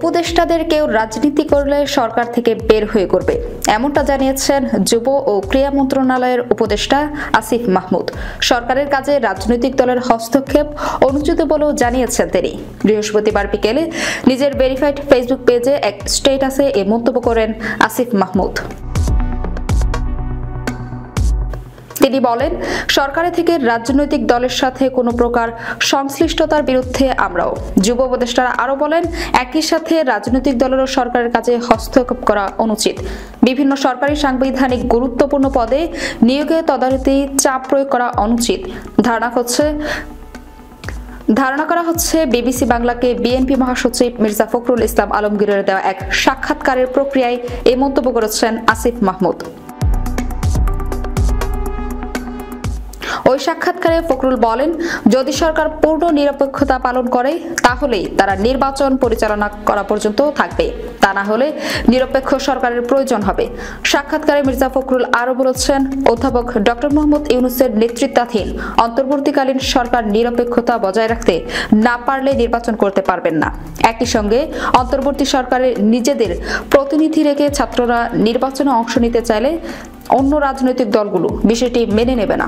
উপদেষ্টাদের কেউ রাজনীতি করলে সরকার থেকে বের হয়ে করবে, এমনটা জানিয়েছেন যুব ও ক্রীড়া মন্ত্রণালয়ের উপদেষ্টা আসিফ মাহমুদ। সরকারের কাজে রাজনৈতিক দলের হস্তক্ষেপ অনুচিত বলেও জানিয়েছেন তিনি। বৃহস্পতিবার বিকেলে নিজের ভেরিফাইড ফেসবুক পেজে এক স্ট্যাটাসে এ মন্তব্য করেন আসিফ মাহমুদ। তিনি বলেন, সরকারের থেকে রাজনৈতিক দলের সাথে কোনো প্রকার সংশ্লিষ্টতার বিরুদ্ধে আমরাও। যুব উপদেষ্টারা আরও বলেন, একই সাথে রাজনৈতিক দলেরও সরকারের কাজে হস্তক্ষেপ করা অনুচিত। বিভিন্ন সরকারি সাংবিধানিক গুরুত্বপূর্ণ পদে নিয়োগে তদারকি চাপ প্রয়োগ করা অনুচিত। ধারণা করা হচ্ছে বিবিসি বাংলাকে বিএনপি মহাসচিব মির্জা ফখরুল ইসলাম আলমগীরের দেওয়া এক সাক্ষাৎকারের প্রক্রিয়ায় এই মন্তব্য করেছেন আসিফ মাহমুদ। ওই সাক্ষাৎকারে ফখরুল বলেন, যদি সরকার পূর্ণ নিরপেক্ষতা পালন করে তাহলেই তারা নির্বাচন পরিচালনা করা পর্যন্ত থাকবে, তা না হলে নিরপেক্ষ সরকারের প্রয়োজন হবে। সাক্ষাৎকারে মির্জা ফখরুল আরও বলেছেন, অধ্যাপক ডক্টর মোহাম্মদ ইউনূসের নেতৃত্বাধীন অন্তর্বর্তীকালীন সরকার নিরপেক্ষতা বজায় রাখতে না পারলে নির্বাচন করতে পারবেন না। একই সঙ্গে অন্তর্বর্তী সরকারের নিজেদের প্রতিনিধি রেখে ছাত্ররা নির্বাচনে অংশ নিতে চাইলে অন্য রাজনৈতিক দলগুলো বিষয়টি মেনে নেবে না।